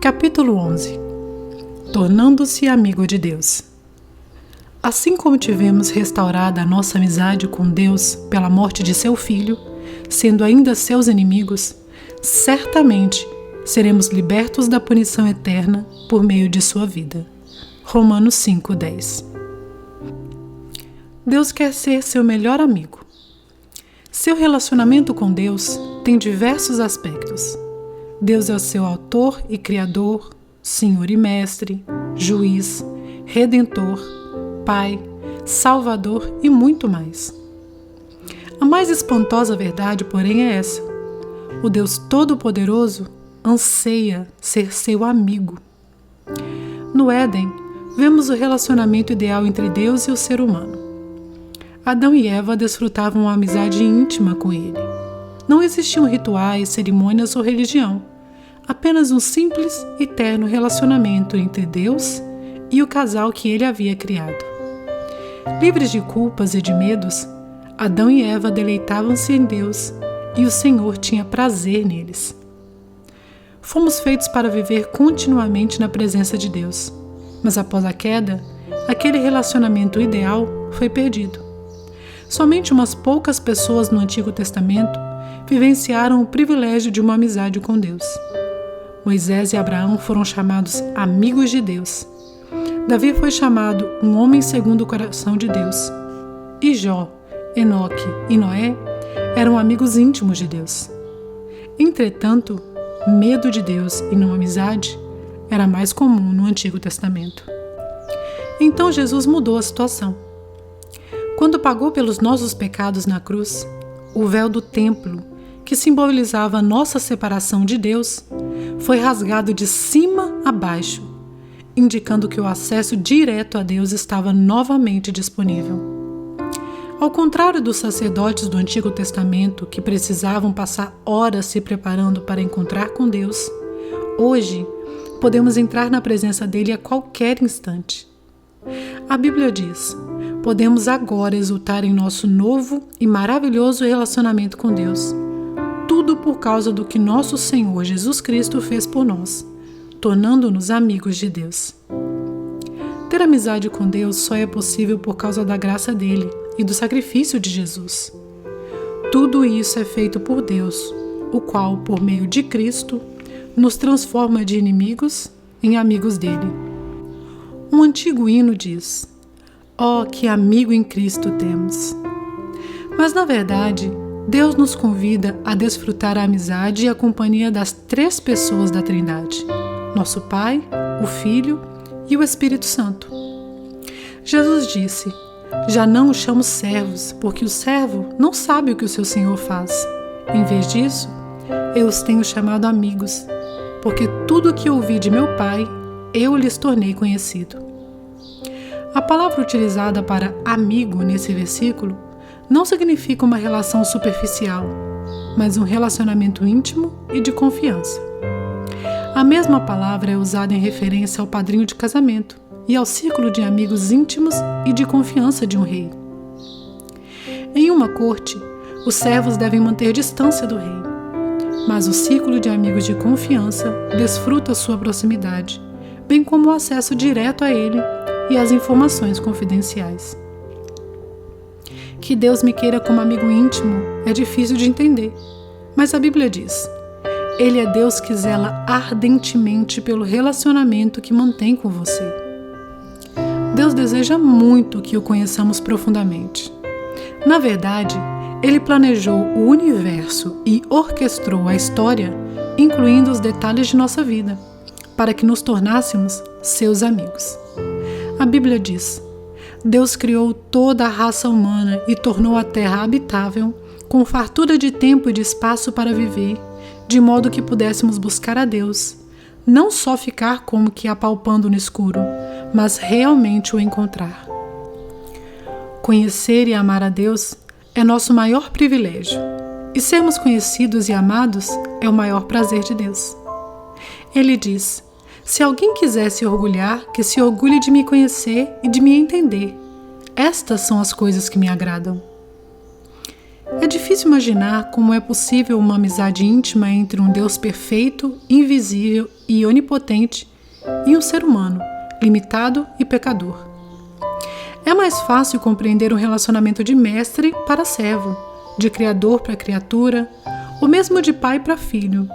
Capítulo 11. Tornando-se amigo de Deus. Assim como tivemos restaurada a nossa amizade com Deus pela morte de seu Filho, sendo ainda seus inimigos, certamente seremos libertos da punição eterna por meio de sua vida. Romanos 5:10. Deus quer ser seu melhor amigo. Seu relacionamento com Deus tem diversos aspectos. Deus é o seu autor e criador, Senhor e mestre, juiz, redentor, Pai, Salvador e muito mais. A mais espantosa verdade, porém, é essa: o Deus Todo-Poderoso anseia ser seu amigo. No Éden, vemos o relacionamento ideal entre Deus e o ser humano. Adão e Eva desfrutavam uma amizade íntima com Ele. Não existiam rituais, cerimônias ou religião, apenas um simples e terno relacionamento entre Deus e o casal que Ele havia criado. Livres de culpas e de medos, Adão e Eva deleitavam-se em Deus e o Senhor tinha prazer neles. Fomos feitos para viver continuamente na presença de Deus, mas após a queda, aquele relacionamento ideal foi perdido. Somente umas poucas pessoas no Antigo Testamento vivenciaram o privilégio de uma amizade com Deus. Moisés e Abraão foram chamados amigos de Deus. Davi foi chamado um homem segundo o coração de Deus. E Jó, Enoque e Noé eram amigos íntimos de Deus. Entretanto, medo de Deus e não amizade era mais comum no Antigo Testamento. Então Jesus mudou a situação. Quando pagou pelos nossos pecados na cruz, o véu do templo, que simbolizava a nossa separação de Deus, foi rasgado de cima a baixo, indicando que o acesso direto a Deus estava novamente disponível. Ao contrário dos sacerdotes do Antigo Testamento, que precisavam passar horas se preparando para encontrar com Deus, hoje podemos entrar na presença dele a qualquer instante. A Bíblia diz: podemos agora exultar em nosso novo e maravilhoso relacionamento com Deus. Tudo por causa do que nosso Senhor Jesus Cristo fez por nós, tornando-nos amigos de Deus. Ter amizade com Deus só é possível por causa da graça dele e do sacrifício de Jesus. Tudo isso é feito por Deus, o qual, por meio de Cristo, nos transforma de inimigos em amigos dele. Um antigo hino diz: "Oh, que amigo em Cristo temos!" Mas, na verdade, Deus nos convida a desfrutar a amizade e a companhia das três pessoas da Trindade: nosso Pai, o Filho e o Espírito Santo. Jesus disse: "Já não os chamo servos, porque o servo não sabe o que o seu Senhor faz. Em vez disso, eu os tenho chamado amigos, porque tudo o que ouvi de meu Pai, eu lhes tornei conhecido." A palavra utilizada para amigo nesse versículo não significa uma relação superficial, mas um relacionamento íntimo e de confiança. A mesma palavra é usada em referência ao padrinho de casamento e ao círculo de amigos íntimos e de confiança de um rei. Em uma corte, os servos devem manter distância do rei, mas o círculo de amigos de confiança desfruta sua proximidade, bem como o acesso direto a ele e as informações confidenciais. Que Deus me queira como amigo íntimo é difícil de entender, mas a Bíblia diz: Ele é Deus que zela ardentemente pelo relacionamento que mantém com você. Deus deseja muito que o conheçamos profundamente. Na verdade, Ele planejou o universo e orquestrou a história, incluindo os detalhes de nossa vida, para que nos tornássemos seus amigos. A Bíblia diz: Deus criou toda a raça humana e tornou a terra habitável, com fartura de tempo e de espaço para viver, de modo que pudéssemos buscar a Deus, não só ficar como que apalpando no escuro, mas realmente o encontrar. Conhecer e amar a Deus é nosso maior privilégio, e sermos conhecidos e amados é o maior prazer de Deus. Ele diz: se alguém quiser se orgulhar, que se orgulhe de me conhecer e de me entender. Estas são as coisas que me agradam. É difícil imaginar como é possível uma amizade íntima entre um Deus perfeito, invisível e onipotente e um ser humano, limitado e pecador. É mais fácil compreender um relacionamento de mestre para servo, de criador para criatura, ou mesmo de pai para filho.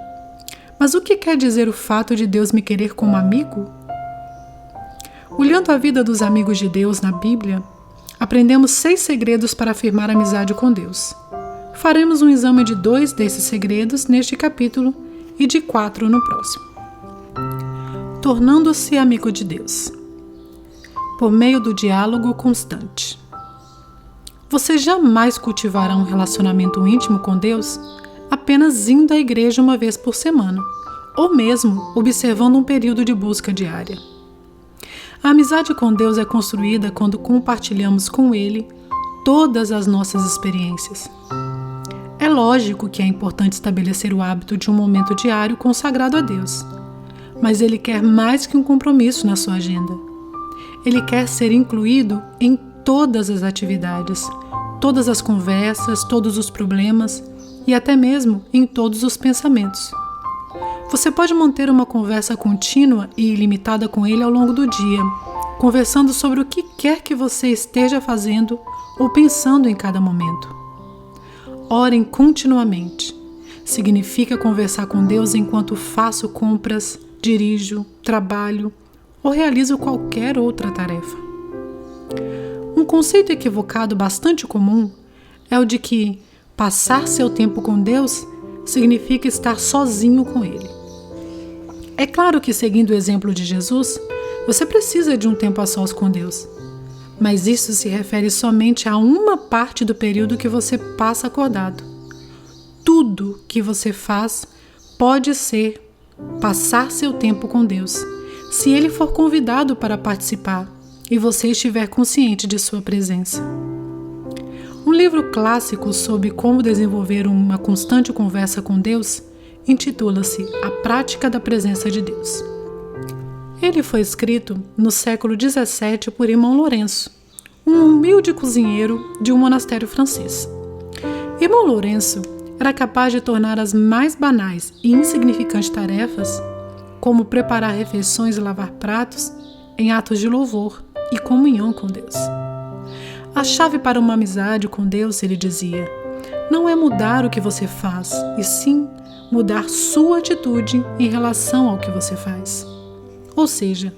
Mas o que quer dizer o fato de Deus me querer como amigo? Olhando a vida dos amigos de Deus na Bíblia, aprendemos 6 segredos para afirmar a amizade com Deus. Faremos um exame de 2 desses segredos neste capítulo e de 4 no próximo. Tornando-se amigo de Deus. Por meio do diálogo constante. Você jamais cultivará um relacionamento íntimo com Deus apenas indo à igreja uma vez por semana, ou mesmo observando um período de busca diária. A amizade com Deus é construída quando compartilhamos com Ele todas as nossas experiências. É lógico que é importante estabelecer o hábito de um momento diário consagrado a Deus, mas Ele quer mais que um compromisso na sua agenda. Ele quer ser incluído em todas as atividades, todas as conversas, todos os problemas e até mesmo em todos os pensamentos. Você pode manter uma conversa contínua e ilimitada com Ele ao longo do dia, conversando sobre o que quer que você esteja fazendo ou pensando em cada momento. Orem continuamente. Significa conversar com Deus enquanto faço compras, dirijo, trabalho ou realizo qualquer outra tarefa. Um conceito equivocado bastante comum é o de que passar seu tempo com Deus significa estar sozinho com Ele. É claro que, seguindo o exemplo de Jesus, você precisa de um tempo a sós com Deus, mas isso se refere somente a uma parte do período que você passa acordado. Tudo que você faz pode ser passar seu tempo com Deus, se Ele for convidado para participar e você estiver consciente de sua presença. Um livro clássico sobre como desenvolver uma constante conversa com Deus intitula-se A Prática da Presença de Deus. Ele foi escrito no século XVII por Irmão Lourenço, um humilde cozinheiro de um monastério francês. Irmão Lourenço era capaz de tornar as mais banais e insignificantes tarefas, como preparar refeições e lavar pratos, em atos de louvor e comunhão com Deus. A chave para uma amizade com Deus, ele dizia, não é mudar o que você faz, e sim mudar sua atitude em relação ao que você faz. Ou seja,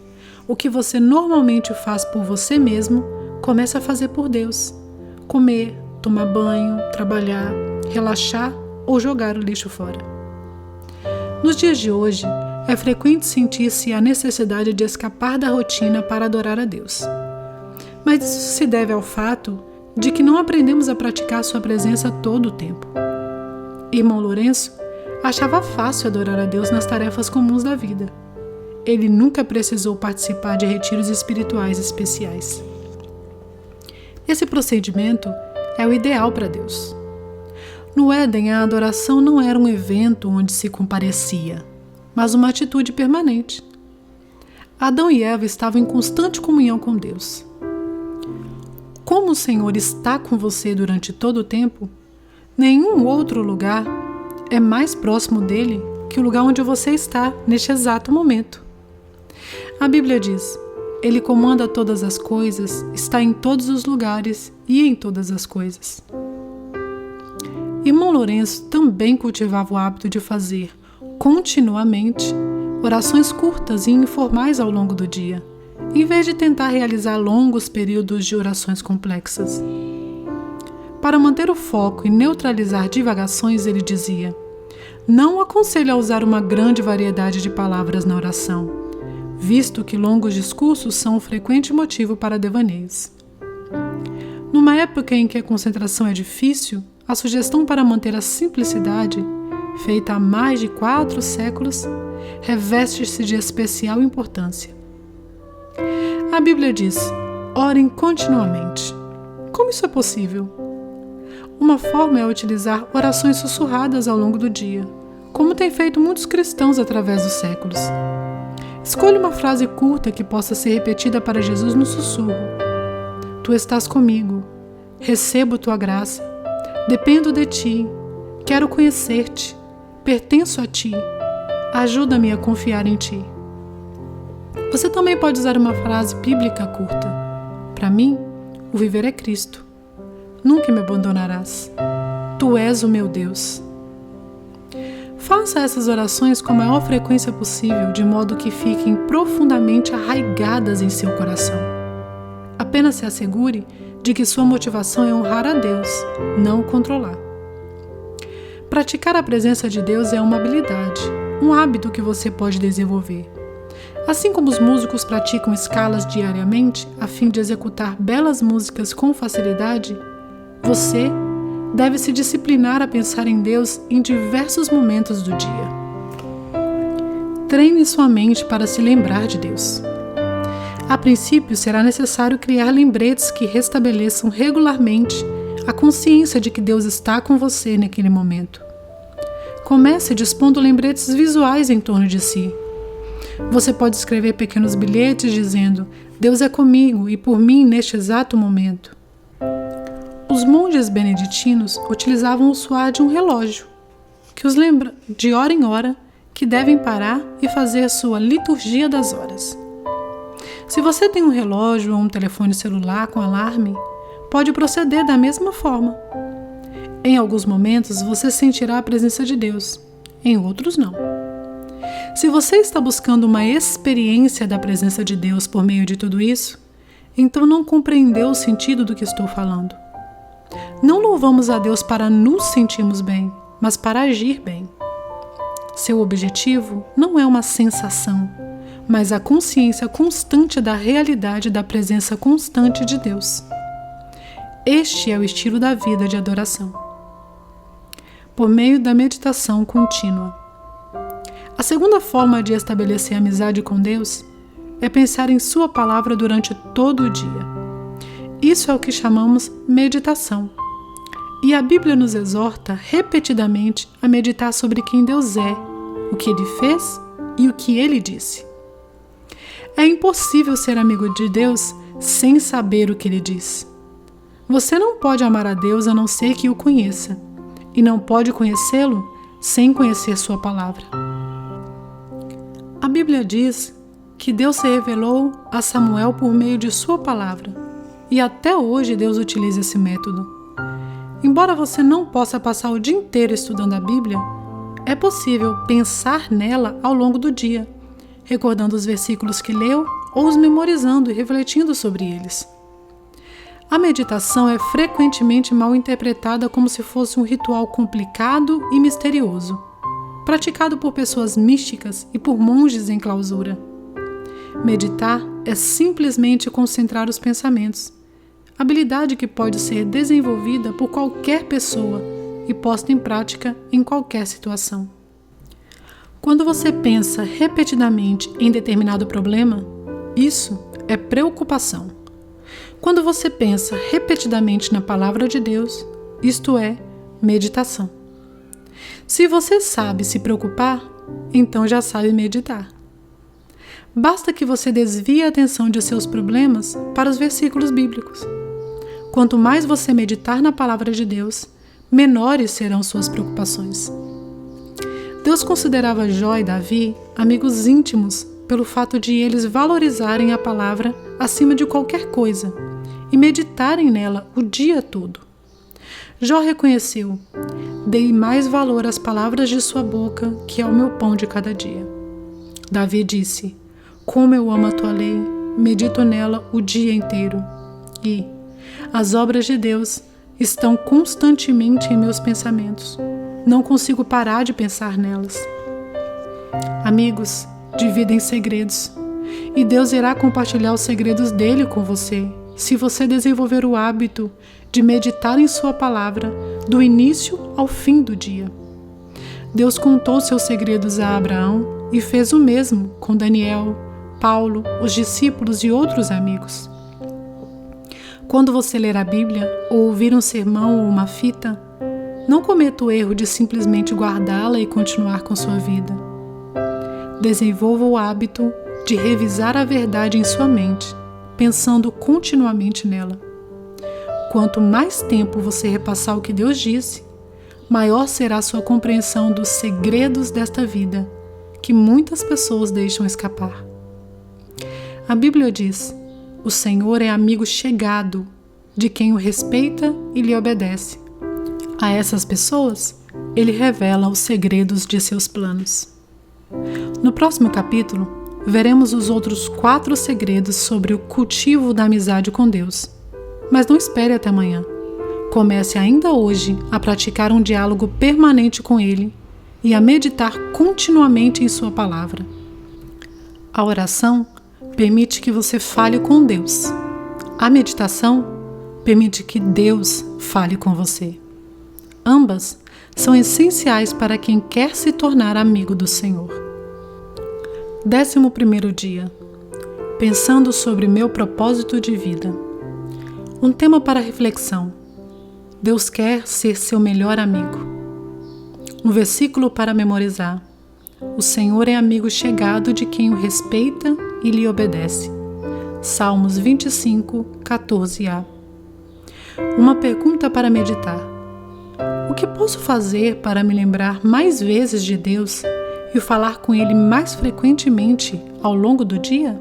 o que você normalmente faz por você mesmo, comece a fazer por Deus. Comer, tomar banho, trabalhar, relaxar ou jogar o lixo fora. Nos dias de hoje, é frequente sentir-se a necessidade de escapar da rotina para adorar a Deus. Mas isso se deve ao fato de que não aprendemos a praticar sua presença todo o tempo. Irmão Lourenço achava fácil adorar a Deus nas tarefas comuns da vida. Ele nunca precisou participar de retiros espirituais especiais. Esse procedimento é o ideal para Deus. No Éden, a adoração não era um evento onde se comparecia, mas uma atitude permanente. Adão e Eva estavam em constante comunhão com Deus. Como o Senhor está com você durante todo o tempo, nenhum outro lugar é mais próximo dele que o lugar onde você está neste exato momento. A Bíblia diz, Ele comanda todas as coisas, está em todos os lugares e em todas as coisas. Irmão Lourenço também cultivava o hábito de fazer, continuamente, orações curtas e informais ao longo do dia, em vez de tentar realizar longos períodos de orações complexas. Para manter o foco e neutralizar divagações, ele dizia, não aconselho a usar uma grande variedade de palavras na oração, visto que longos discursos são um frequente motivo para devaneios. Numa época em que a concentração é difícil, a sugestão para manter a simplicidade, feita há mais de 4 séculos, reveste-se de especial importância. A Bíblia diz, orem continuamente. Como isso é possível? Uma forma é utilizar orações sussurradas ao longo do dia, como têm feito muitos cristãos através dos séculos. Escolha uma frase curta que possa ser repetida para Jesus no sussurro. Tu estás comigo, recebo tua graça, Dependo de ti, quero conhecer-te, pertenço a ti, ajuda-me a confiar em ti. Você também pode usar uma frase bíblica curta. Para mim, o viver é Cristo. Nunca me abandonarás. Tu és o meu Deus. Faça essas orações com a maior frequência possível, de modo que fiquem profundamente arraigadas em seu coração. Apenas se assegure de que sua motivação é honrar a Deus, não o controlar. Praticar a presença de Deus é uma habilidade, um hábito que você pode desenvolver. Assim como os músicos praticam escalas diariamente a fim de executar belas músicas com facilidade, você deve se disciplinar a pensar em Deus em diversos momentos do dia. Treine sua mente para se lembrar de Deus. A princípio, será necessário criar lembretes que restabeleçam regularmente a consciência de que Deus está com você naquele momento. Comece dispondo lembretes visuais em torno de si. Você pode escrever pequenos bilhetes dizendo: Deus é comigo e por mim neste exato momento. Os monges beneditinos utilizavam o soar de um relógio, que os lembra de hora em hora que devem parar e fazer sua liturgia das horas. Se você tem um relógio ou um telefone celular com alarme, pode proceder da mesma forma. Em alguns momentos você sentirá a presença de Deus, em outros não. Se você está buscando uma experiência da presença de Deus por meio de tudo isso, então não compreendeu o sentido do que estou falando. Não louvamos a Deus para nos sentirmos bem, mas para agir bem. Seu objetivo não é uma sensação, mas a consciência constante da realidade da presença constante de Deus. Este é o estilo da vida de adoração. Por meio da meditação contínua. A segunda forma de estabelecer amizade com Deus é pensar em sua palavra durante todo o dia. Isso é o que chamamos meditação. E a Bíblia nos exorta repetidamente a meditar sobre quem Deus é, o que Ele fez e o que Ele disse. É impossível ser amigo de Deus sem saber o que Ele diz. Você não pode amar a Deus a não ser que o conheça, e não pode conhecê-lo sem conhecer sua palavra. A Bíblia diz que Deus se revelou a Samuel por meio de sua palavra, e até hoje Deus utiliza esse método. Embora você não possa passar o dia inteiro estudando a Bíblia, é possível pensar nela ao longo do dia, recordando os versículos que leu ou os memorizando e refletindo sobre eles. A meditação é frequentemente mal interpretada como se fosse um ritual complicado e misterioso, praticado por pessoas místicas e por monges em clausura. Meditar é simplesmente concentrar os pensamentos, habilidade que pode ser desenvolvida por qualquer pessoa e posta em prática em qualquer situação. Quando você pensa repetidamente em determinado problema, isso é preocupação. Quando você pensa repetidamente na palavra de Deus, isto é meditação. Se você sabe se preocupar, então já sabe meditar. Basta que você desvie a atenção de seus problemas para os versículos bíblicos. Quanto mais você meditar na palavra de Deus, menores serão suas preocupações. Deus considerava Jó e Davi amigos íntimos pelo fato de eles valorizarem a palavra acima de qualquer coisa e meditarem nela o dia todo. Jó reconheceu: dei mais valor às palavras de sua boca que ao meu pão de cada dia. Davi disse: como eu amo a tua lei, medito nela o dia inteiro. E as obras de Deus estão constantemente em meus pensamentos. Não consigo parar de pensar nelas. Amigos, dividem segredos, e Deus irá compartilhar os segredos dele com você, se você desenvolver o hábito de meditar em sua palavra do início ao fim do dia. Deus contou seus segredos a Abraão e fez o mesmo com Daniel, Paulo, os discípulos e outros amigos. Quando você ler a Bíblia ou ouvir um sermão ou uma fita, não cometa o erro de simplesmente guardá-la e continuar com sua vida. Desenvolva o hábito de revisar a verdade em sua mente, pensando continuamente nela. quanto mais tempo você repassar o que Deus disse, maior será a sua compreensão dos segredos desta vida, que muitas pessoas deixam escapar. A Bíblia diz: o Senhor é amigo chegado de quem o respeita e lhe obedece. A essas pessoas, Ele revela os segredos de seus planos. No próximo capítulo, veremos os outros 4 segredos sobre o cultivo da amizade com Deus. Mas não espere até amanhã. Comece ainda hoje a praticar um diálogo permanente com Ele e a meditar continuamente em Sua palavra. A oração permite que você fale com Deus. A meditação permite que Deus fale com você. Ambas são essenciais para quem quer se tornar amigo do Senhor. 11º dia. Pensando sobre meu propósito de vida. Um tema para reflexão. Deus quer ser seu melhor amigo. Um versículo para memorizar. O Senhor é amigo chegado de quem o respeita e lhe obedece. Salmos 25, 14a. Uma pergunta para meditar. O que posso fazer para me lembrar mais vezes de Deus e falar com Ele mais frequentemente ao longo do dia?